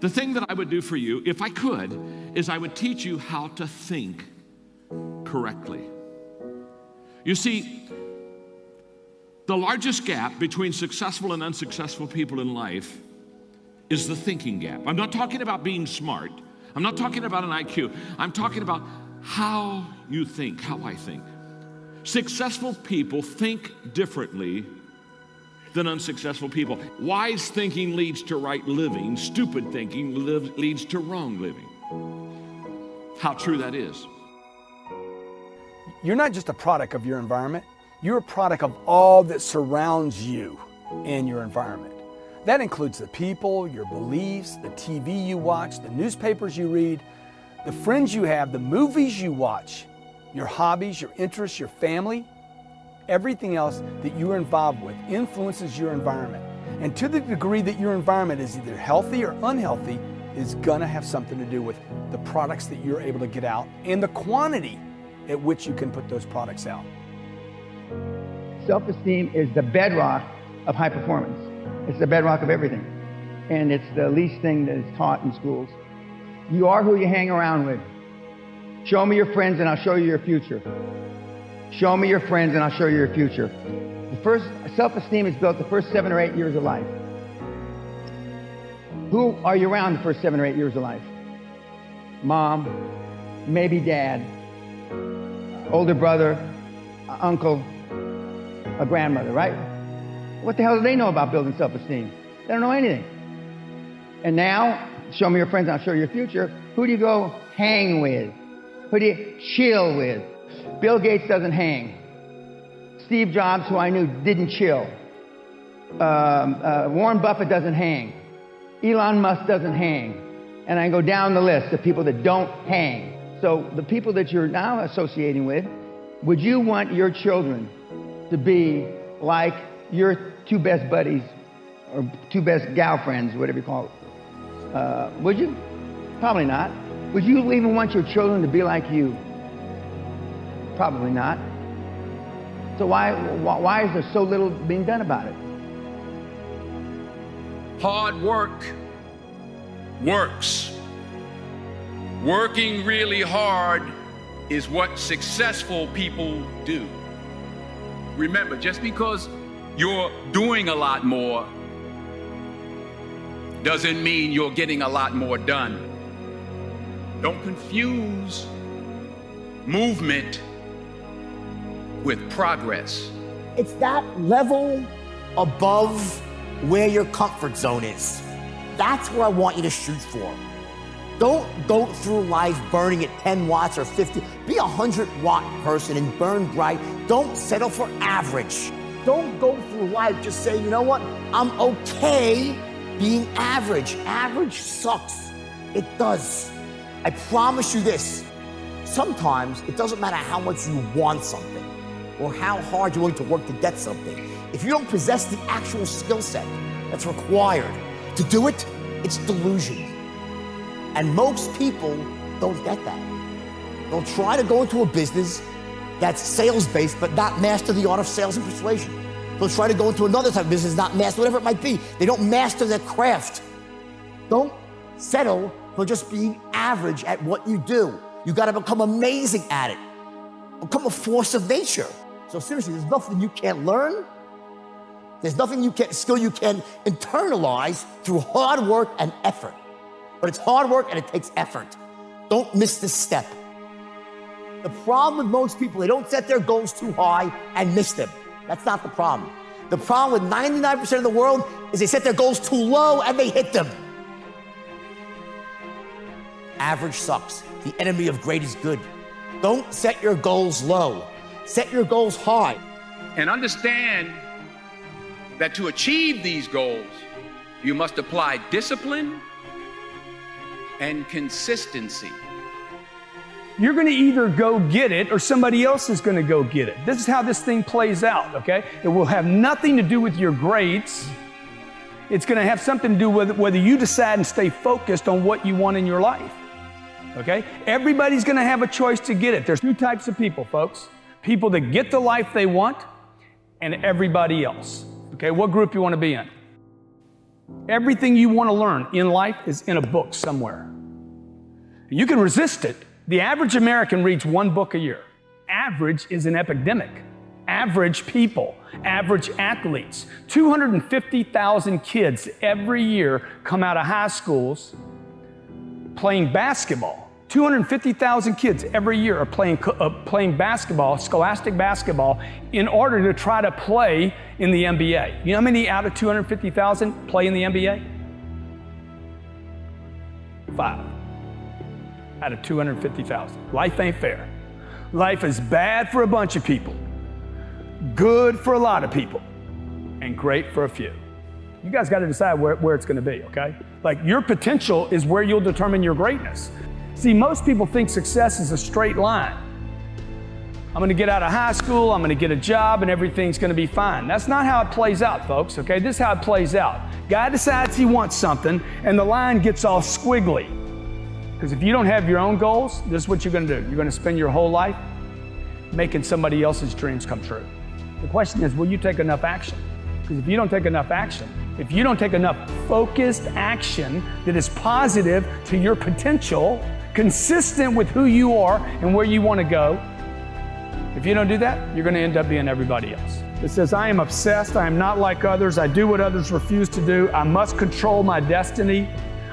The thing that I would do for you, if I could, is I would teach you how to think correctly. You see, the largest gap between successful and unsuccessful people in life is the thinking gap. I'm not talking about being smart. I'm not talking about an IQ. I'm talking about how you think, how I think. Successful people think differently than unsuccessful people. Wise thinking leads to right living. Stupid thinking leads to wrong living. How true that is. You're not just a product of your environment. You're a product of all that surrounds you in your environment. That includes the people, your beliefs, the TV you watch, the newspapers you read, the friends you have, the movies you watch, your hobbies, your interests, your family. Everything else that you're involved with influences your environment. And to the degree that your environment is either healthy or unhealthy, is gonna have something to do with the products that you're able to get out and the quantity at which you can put those products out. Self-esteem is the bedrock of high performance. It's the bedrock of everything. And it's the least thing that is taught in schools. You are who you hang around with. Show me your friends and I'll show you your future. Show me your friends and I'll show you your future. The first self-esteem is built the first 7 or 8 years of life. Who are you around the first 7 or 8 years of life? Mom, maybe dad, older brother, uncle, a grandmother, right? What the hell do they know about building self-esteem? They don't know anything. And now, show me your friends and I'll show you your future. Who do you go hang with? Who do you chill with? Bill Gates doesn't hang. Steve Jobs, who I knew, didn't chill. Warren Buffett doesn't hang. Elon Musk doesn't hang. And I go down the list of people that don't hang. So the people that you're now associating with, would you want your children to be like your 2 best buddies or 2 best gal friends, whatever you call it? Would you? Probably not. Would you even want your children to be like you? Probably not. So why is there so little being done about it? Hard work works. Working really hard is what successful people do. Remember, just because you're doing a lot more doesn't mean you're getting a lot more done. Don't confuse movement with progress. It's that level above where your comfort zone is. That's where I want you to shoot for. Don't go through life burning at 10 watts or 50. Be a 100-watt person and burn bright. Don't settle for average. Don't go through life just saying, you know what, I'm okay being average. Average sucks. It does. I promise you this. Sometimes it doesn't matter how much you want something or how hard you're willing to work to get something. If you don't possess the actual skill set that's required to do it, it's delusion. And most people don't get that. They'll try to go into a business that's sales-based, but not master the art of sales and persuasion. They'll try to go into another type of business, not master, whatever it might be. They don't master their craft. Don't settle for just being average at what you do. You gotta become amazing at it. Become a force of nature. So seriously, there's nothing you can't learn. There's nothing skill you can internalize through hard work and effort. But it's hard work and it takes effort. Don't miss this step. The problem with most people, they don't set their goals too high and miss them. That's not the problem. The problem with 99% of the world is they set their goals too low and they hit them. Average sucks. The enemy of great is good. Don't set your goals low. Set your goals high. And understand that to achieve these goals, you must apply discipline and consistency. You're gonna either go get it or somebody else is gonna go get it. This is how this thing plays out, okay? It will have nothing to do with your grades. It's gonna have something to do with whether you decide and stay focused on what you want in your life, okay? Everybody's gonna have a choice to get it. There's 2 types of people, folks. People that get the life they want and everybody else, okay? What group you wanna be in? Everything you want to learn in life is in a book somewhere. You can resist it. The average American reads one book a year. Average is an epidemic. Average people, average athletes. 250,000 kids every year come out of high schools playing basketball. 250,000 kids every year are playing basketball, scholastic basketball, in order to try to play in the NBA. You know how many out of 250,000 play in the NBA? 5 out of 250,000. Life ain't fair. Life is bad for a bunch of people, good for a lot of people, and great for a few. You guys got to decide where it's going to be, okay? Like, your potential is where you'll determine your greatness. See, most people think success is a straight line. I'm going to get out of high school, I'm going to get a job, and everything's going to be fine. That's not how it plays out, folks, okay? This is how it plays out. Guy decides he wants something, and the line gets all squiggly. Because if you don't have your own goals, this is what you're going to do. You're going to spend your whole life making somebody else's dreams come true. The question is, will you take enough action? Because if you don't take enough action, if you don't take enough focused action that is positive to your potential, consistent with who you are and where you want to go, if you don't do that, you're going to end up being everybody else. It says, I am obsessed. I am not like others. I do what others refuse to do. I must control my destiny.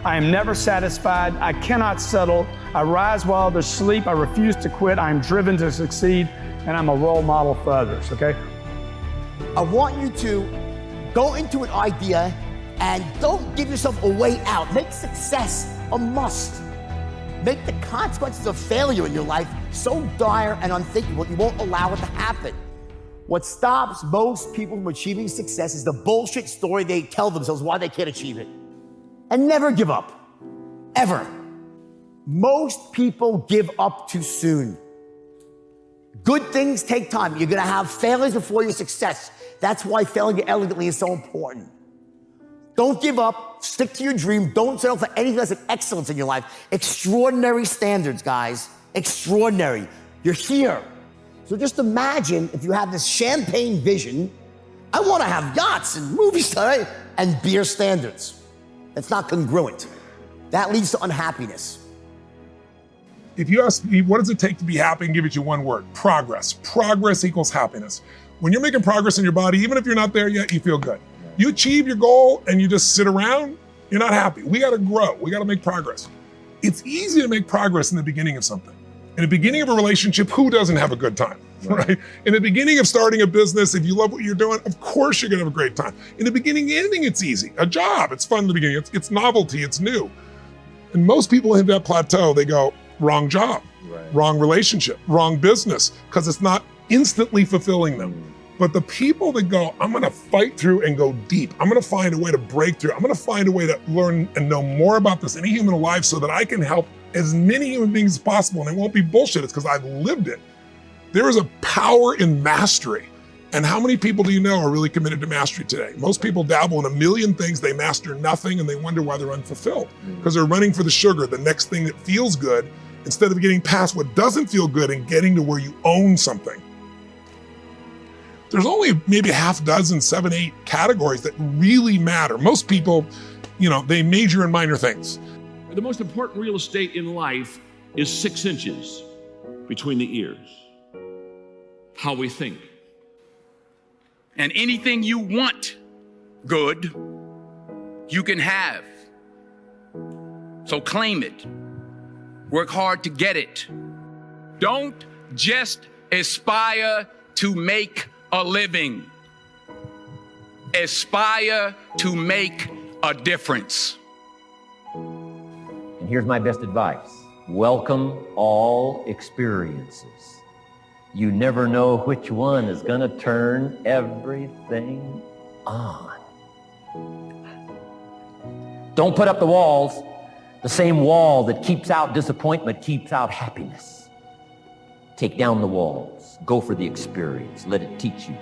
I am never satisfied. I cannot settle. I rise while others sleep. I refuse to quit. I am driven to succeed, and I'm a role model for others, okay? I want you to go into an idea and don't give yourself a way out. Make success a must. Make the consequences of failure in your life so dire and unthinkable you won't allow it to happen. What stops most people from achieving success is the bullshit story they tell themselves why they can't achieve it. And never give up, ever. Most people give up too soon. Good things take time. You're gonna have failures before your success. That's why failing elegantly is so important. Don't give up, stick to your dream. Don't settle for anything less than excellence in your life. Extraordinary standards, guys, extraordinary. You're here. So just imagine if you have this champagne vision, I wanna have yachts and movie stars and beer standards. That's not congruent. That leads to unhappiness. If you ask me, what does it take to be happy, and give it you one word: progress. Progress equals happiness. When you're making progress in your body, even if you're not there yet, you feel good. You achieve your goal and you just sit around, you're not happy. We gotta grow, we gotta make progress. It's easy to make progress in the beginning of something. In the beginning of a relationship, who doesn't have a good time, right? In the beginning of starting a business, if you love what you're doing, of course you're gonna have a great time. In the beginning, anything, it's easy. A job, it's fun in the beginning, it's novelty, it's new. And most people hit that plateau, they go, wrong job, wrong relationship, wrong business, because it's not instantly fulfilling them. But the people that go, I'm gonna fight through and go deep, I'm gonna find a way to break through, I'm gonna find a way to learn and know more about this any human alive so that I can help as many human beings as possible, and it won't be bullshit, it's because I've lived it. There is a power in mastery. And how many people do you know are really committed to mastery today? Most people dabble in a million things, they master nothing, and they wonder why they're unfulfilled. Because they're running for the sugar, the next thing that feels good, instead of getting past what doesn't feel good and getting to where you own something. There's only maybe a half dozen, 7, 8 categories that really matter. Most people, they major in minor things. The most important real estate in life is 6 inches between the ears. How we think. And anything you want good, you can have. So claim it. Work hard to get it. Don't just aspire to make a living. Aspire to make a difference. And here's my best advice. Welcome all experiences. You never know which one is gonna turn everything on. Don't put up the walls. The same wall that keeps out disappointment keeps out happiness. Take down the walls. Go for the experience. Let it teach you.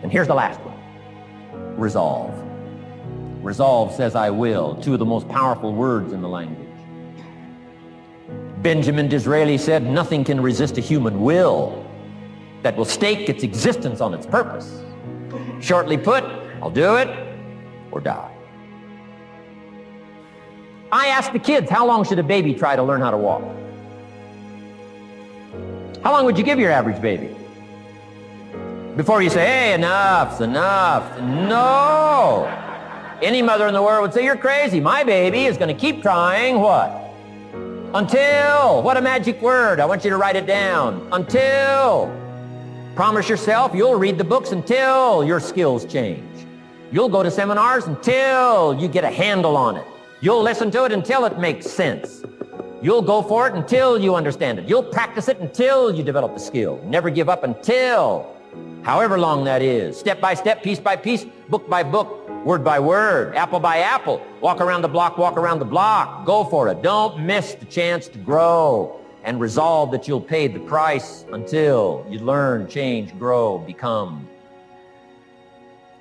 And here's the last one. Resolve. Resolve says I will. 2 of the most powerful words in the language. Benjamin Disraeli said, nothing can resist a human will that will stake its existence on its purpose. Shortly put, I'll do it. or die. I ask the kids, how long should a baby try to learn how to walk? How long would you give your average baby? Before you say, hey, enough's enough. No. Any mother in the world would say, you're crazy. My baby is going to keep trying what? Until. What a magic word. I want you to write it down. Until. Promise yourself you'll read the books until your skills change. You'll go to seminars until you get a handle on it. You'll listen to it until it makes sense. You'll go for it until you understand it. You'll practice it until you develop the skill. Never give up until, however long that is, step by step, piece by piece, book by book, word by word, apple by apple. Walk around the block, walk around the block. Go for it. Don't miss the chance to grow, and resolve that you'll pay the price until you learn, change, grow, become.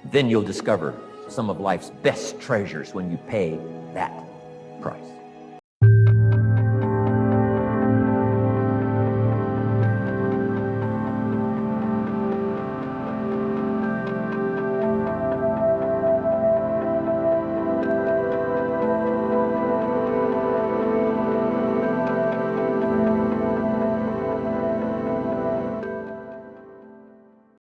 Then you'll discover some of life's best treasures when you pay that price.